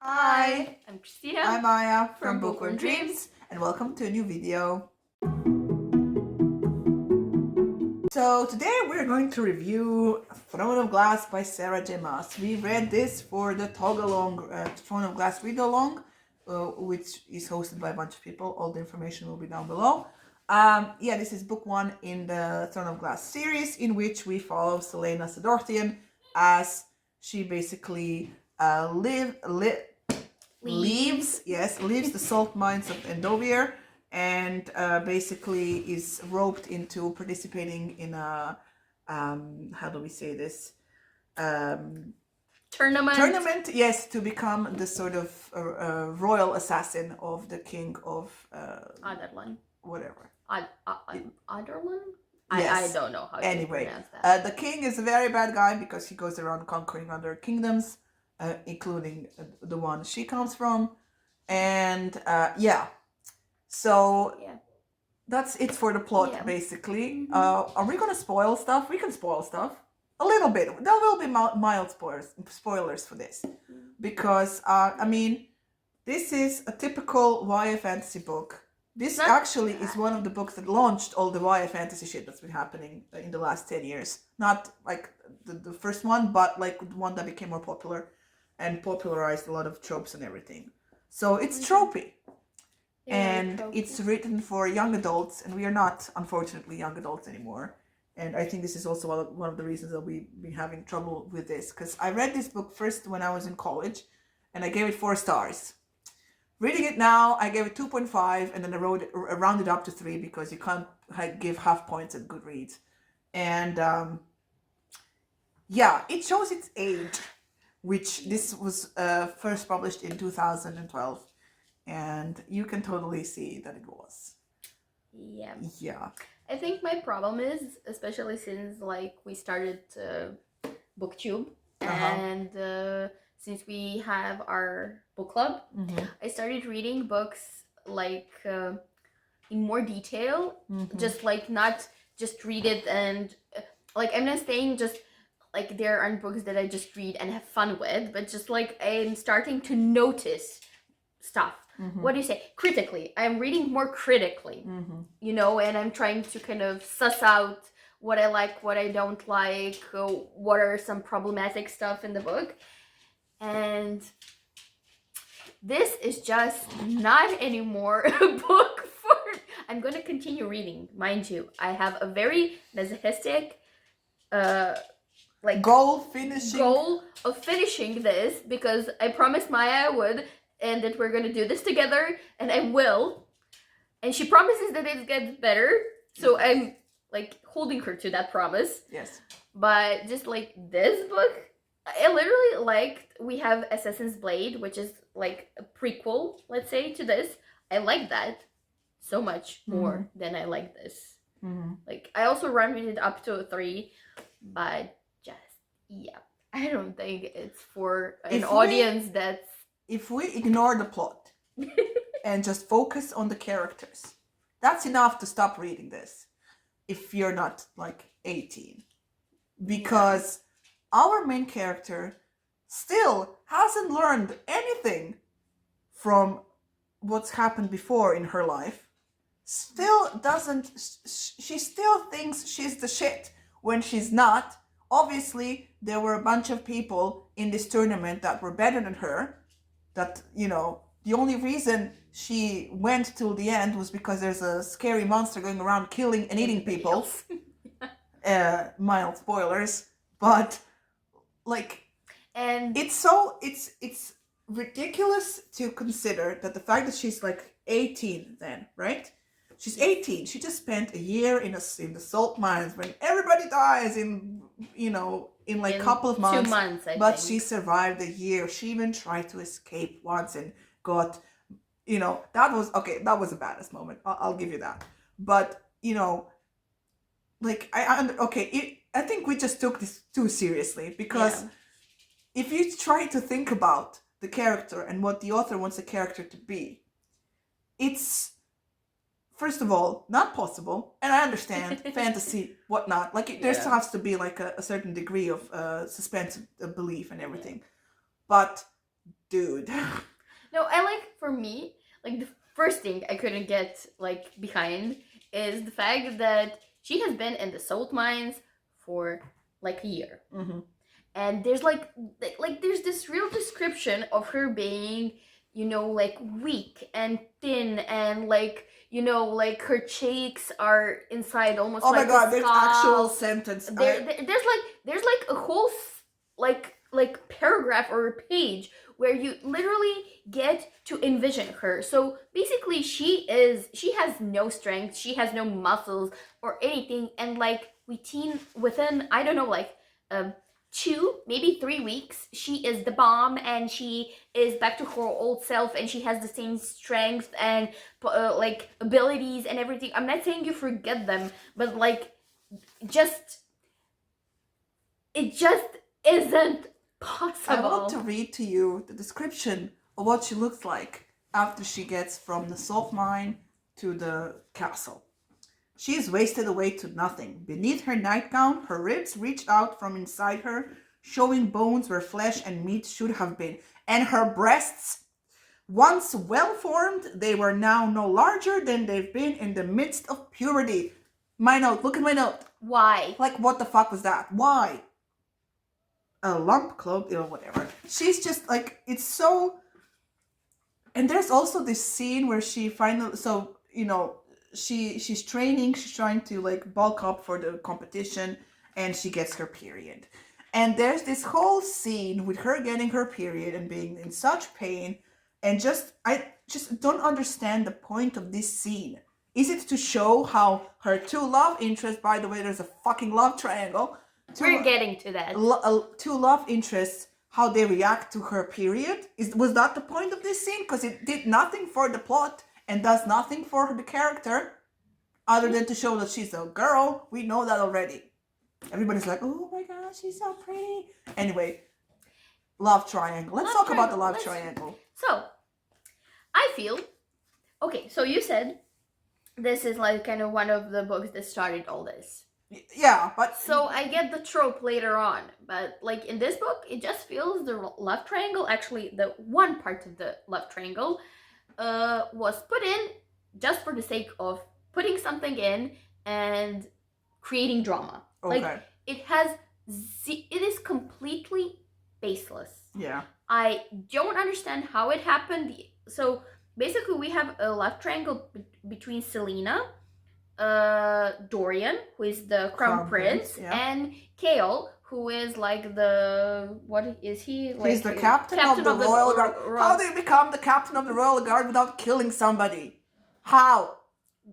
Hi, I'm Christina. I'm Maya from from Bookworm Dreams, and welcome to a new video. So today we're going to review Throne of Glass by Sarah J. Maas. We read this for the TOGalong Throne of Glass read-along, which is hosted by a bunch of people. All the information will be down below. This is book 1 in the Throne of Glass series, in which we follow Selena Sedorthian as she basically leaves the salt mines of Endovier, and basically is roped into participating in a how do we say this, Tournament. Yes, to become the sort of royal assassin of the king of Adarlan. whatever. Adarlan? Yes. I don't know how Anyway, to pronounce that. the king is a very bad guy because he goes around conquering other kingdoms, including the one she comes from. And so that's it for the plot, basically. Are we gonna spoil stuff? We can spoil stuff a little bit. There will be mild spoilers for this, because I mean, this is a typical YA fantasy book. This actually is one of the books that launched all the YA fantasy shit that's been happening in the last 10 years. Not like the first one, but like the one that became more popular and popularized a lot of tropes and everything. So it's tropey. And it's written for young adults, and we are not, unfortunately, young adults anymore. And I think this is also one of the reasons that we've been having trouble with this, because I read this book first when I was in college, and I gave it 4 stars. Reading it now, I gave it 2.5, and then I rounded up to 3 because you can't give half points at Goodreads. And it shows its age, which this was first published in 2012. And you can totally see that it was. Yeah. I think my problem is, especially since like we started BookTube and since we have our book club, I started reading books like in more detail, just like not just read it and like I'm not saying just like there aren't books that I just read and have fun with, but just like I'm starting to notice stuff. What do you say? Critically. I'm reading more critically, and I'm trying to kind of suss out what I like, what I don't like, what are some problematic stuff in the book. And this is just not anymore a book for... I'm going to continue reading, mind you. I have a very masochistic goal of finishing this, because I promised Maya I would, and that we're gonna do this together, and I will. And she promises that it gets better, so I'm like holding her to that promise. Yes. But just like this book, I literally liked. We have Assassin's Blade, which is like a prequel, let's say, to this. I like that so much more than I like this. Like I also rounded it up to a 3, but I don't think it's for an audience that's... If we ignore the plot and just focus on the characters, that's enough to stop reading this if you're not like 18. Because our main character still hasn't learned anything from what's happened before in her life. She still thinks she's the shit when she's not. Obviously, there were a bunch of people in this tournament that were better than her. That, the only reason she went till the end was because there's a scary monster going around killing and eating people. Mild spoilers, but like, and it's ridiculous to consider that the fact that she's like 18 then, right? She's 18. She just spent a year in the salt mines when everybody dies in like a couple of months. 2 months, I but think. She survived a year. She even tried to escape once and got, that was a badass moment. I'll give you that. But, like, I think we just took this too seriously, because if you try to think about the character and what the author wants the character to be, it's, first of all, not possible. And I understand fantasy, whatnot. Like, there still has to be like a certain degree of suspense of belief and everything. But dude. No, I like, for me, like, the first thing I couldn't get, like, behind is the fact that she has been in the salt mines for, like, a year. Mm-hmm. And there's, there's this real description of her being, you know, like, weak and thin and, like, you know, like, her cheeks are inside almost Oh like my god, a there's skull. actual sentence. There's like a whole like paragraph or a page where you literally get to envision her. So basically she has no strength, she has no muscles or anything, and like within I don't know, like 2 maybe 3 weeks she is the bomb and she is back to her old self and she has the same strength and like abilities and everything. I'm not saying you forget them, but like it just isn't possible. I want to read to you the description of what she looks like after she gets from the salt mine to the castle. She is wasted away to nothing. Beneath her nightgown, her ribs reached out from inside her, showing bones where flesh and meat should have been. And her breasts, once well-formed, they were now no larger than they've been in the midst of puberty. My note, look at my note. Why? Like, what the fuck was that? Why? A lump club, you know, whatever. She's just like, it's so. And there's also this scene where she finally, so you know, she's training, she's trying to like bulk up for the competition, and she gets her period. And there's this whole scene with her getting her period and being in such pain, and I just don't understand the point of this scene. Is it to show how her two love interests? By the way, there's a fucking love triangle. We're getting to that. Two love interests, how they react to her period. Was that the point of this scene? Because it did nothing for the plot and does nothing for the character other than to show that she's a girl. We know that already. Everybody's like, oh my god, she's so pretty. Anyway, love triangle. Let's talk about the love triangle. So, I feel, okay, so you said this is like kind of one of the books that started all this. Yeah, but... So I get the trope later on, but like in this book, it just feels the love triangle, actually the one part of the love triangle, was put in just for the sake of putting something in and creating drama. Okay. Like it is completely baseless. Yeah. I don't understand how it happened. So basically we have a love triangle between Selena, Dorian, who is the crown prince, yeah. and Kale, who is like the, what is he? Like, he's the captain of the Royal Guard. How do you become the captain of the Royal Guard without killing somebody? How?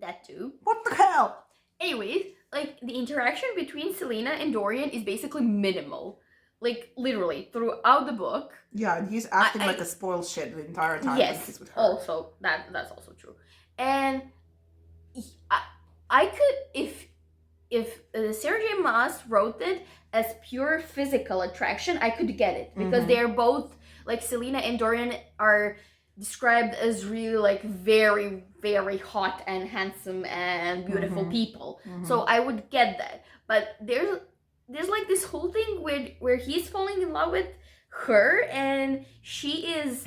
That too. What the hell? Anyways, like the interaction between Selena and Dorian is basically minimal. Like literally throughout the book. Yeah, and he's acting like a spoiled shit the entire time. Yes, he's with her. also that's also true. And I could, if Sarah J. Maas wrote it as pure physical attraction, I could get it because they're both like Selena and Dorian are described as really like very, very hot and handsome and beautiful people. So I would get that. But there's like this whole thing where he's falling in love with her and she's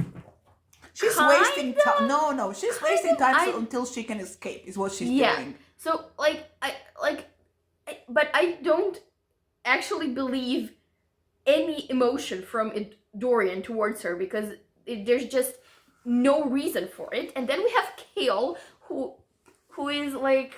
wasting time. No, she's wasting time until she can escape. Is what she's doing. So but I don't actually believe any emotion from Dorian towards her because there's just no reason for it. And then we have Kale, who is like,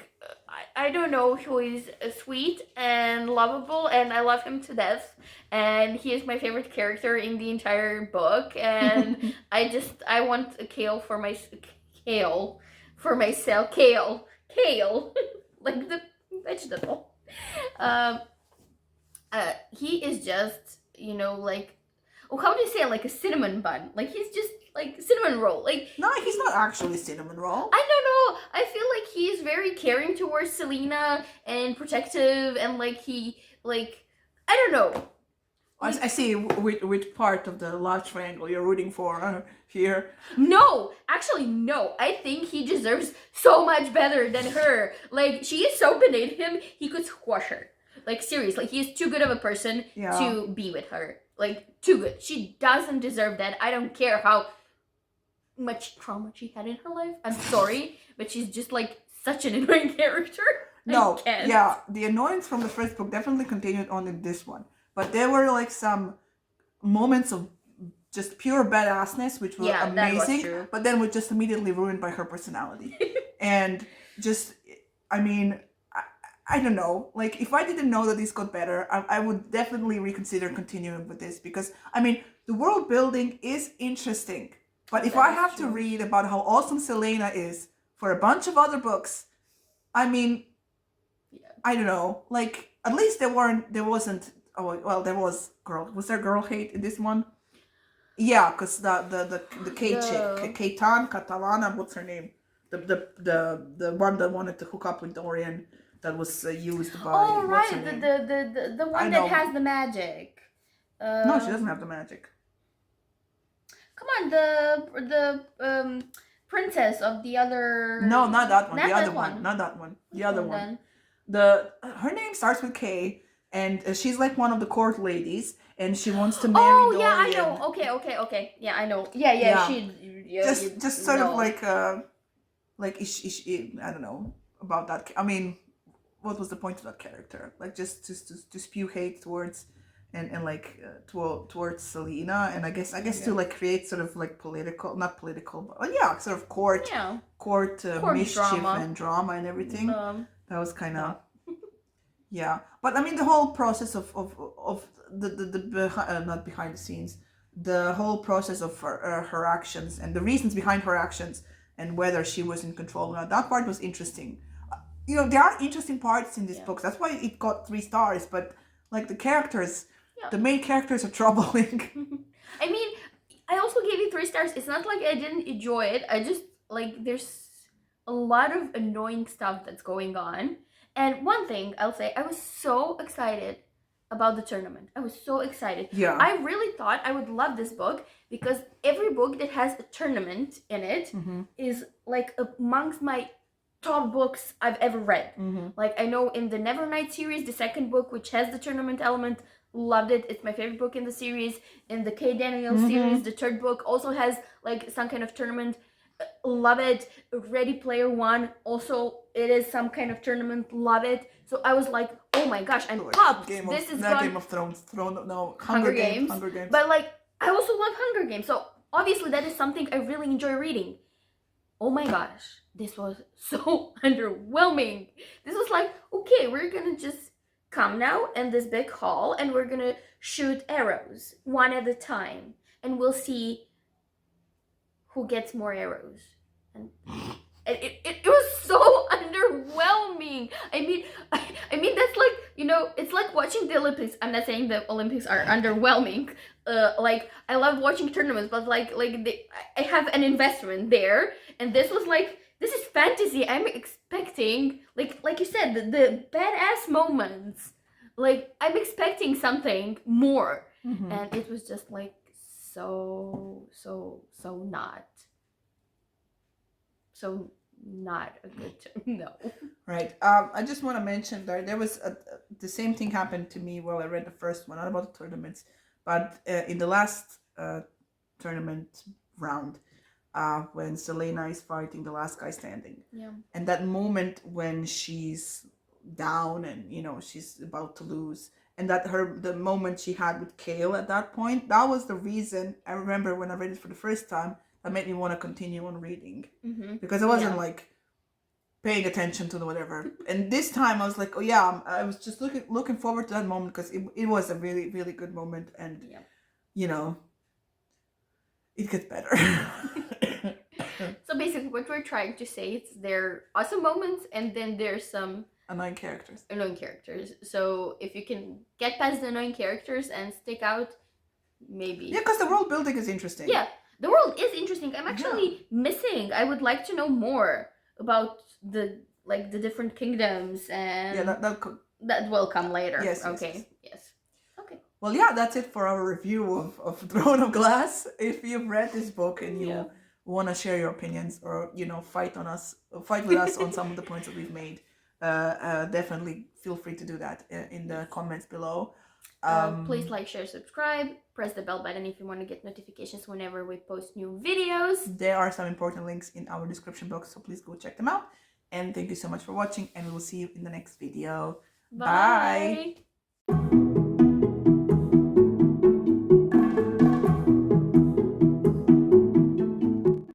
I don't know, who is sweet and lovable, and I love him to death. And he is my favorite character in the entire book. And I want a Kale for myself. Kale, like the vegetable. He is just, you know, like, oh, how do you say it? Like a cinnamon bun. Like he's just like cinnamon roll. Like no, he's not actually cinnamon roll. I don't know. I feel like he's very caring towards Selena and protective, and like he like I don't know. I see which part of the love triangle you're rooting for here. No, actually, no. I think he deserves so much better than her. Like, she is so beneath him, he could squash her. Like, seriously, he is too good of a person to be with her. like too good. She doesn't deserve that. I don't care how much trauma she had in her life. I'm sorry, but she's just like such an annoying character. No, yeah, the annoyance from the first book definitely continued on in this one, but there were like some moments of just pure badassness, which were amazing, but then were just immediately ruined by her personality. And just, I mean, I don't know. Like, if I didn't know that this got better, I would definitely reconsider continuing with this, because, I mean, the world building is interesting. But if I have to read about how awesome Selena is for a bunch of other books, I mean, I don't know. Like, at least there wasn't. Oh well, there was girl. Was there girl hate in this one? Yeah, because the K chick, Catalana, what's her name? The one that wanted to hook up with Dorian, that was used by. Oh right, the one that has the magic. No, she doesn't have the magic. Come on, the princess of the other. No, not that one. The other one. Not that one. The other one. Her name starts with K, and she's like one of the court ladies, and she wants to marry Dorian. Yeah, I know. Okay. Yeah, I know. Yeah. She just sort of like I don't know about that. I mean, what was the point of that character? Like just to spew hate towards and like towards Selena, and I guess to like create sort of like not political, but yeah, sort of court mischief and drama and everything. That was kind of yeah. But I mean, the whole process of the not behind the scenes, the whole process of her actions and the reasons behind her actions and whether she was in control or not, that part was interesting. You know, there are interesting parts in this book. That's why it got 3 stars. But like the characters, the main characters are troubling. I mean, I also gave it 3 stars. It's not like I didn't enjoy it. I just like there's a lot of annoying stuff that's going on. And one thing I'll say, I was so excited about the tournament. I was so excited. Yeah. I really thought I would love this book because every book that has a tournament in it is like amongst my top books I've ever read. Like I know in the Nevernight series, the second book, which has the tournament element, loved it. It's my favorite book in the series. In the K. Daniel series, the third book also has like some kind of tournament. Love it. Ready Player One, also it is some kind of tournament. Love it. So I was like, oh my gosh, I'm pumped. Game of Thrones. Hunger Games. But like, I also love Hunger Games. So obviously that is something I really enjoy reading. Oh my gosh, this was so underwhelming. This was like, okay, we're gonna just come now in this big hall and we're gonna shoot arrows one at a time and we'll see who gets more arrows. And it was so underwhelming. I mean that's like, you know, it's like watching the Olympics. I'm not saying the Olympics are underwhelming. Like I love watching tournaments, but I have an investment there, and this was like, this is fantasy. I'm expecting like you said, the badass moments. Like I'm expecting something more, and it was just like so not a good no. Right. I just want to mention that there was the same thing happened to me while I read the first one, not about the tournaments, but in the last tournament round, when Selena is fighting the last guy standing. Yeah. And that moment when she's down and, you know, she's about to lose, and that the moment she had with Kale at that point, that was the reason I remember when I read it for the first time, that made me want to continue on reading. Because I wasn't like paying attention to the whatever. And this time I was like, oh yeah, I was just looking forward to that moment, because it was a really, really good moment, and you know, it gets better. So basically what we're trying to say is there are awesome moments and then there's some annoying characters. So if you can get past the annoying characters and stick out, maybe. Yeah, because the world building is interesting. Yeah, the world is interesting. I'm actually missing. I would like to know more about the different kingdoms, and that will come later. Yes. Okay. Yes. Okay. Well, yeah, that's it for our review of Throne of Glass. If you've read this book and you want to share your opinions, or you know, fight with us on some of the points that we've made, definitely feel free to do that in the comments below. Please like, share, subscribe. Press the bell button if you want to get notifications whenever we post new videos. There are some important links in our description box, so please go check them out. And thank you so much for watching, and we will see you in the next video. Bye. Bye.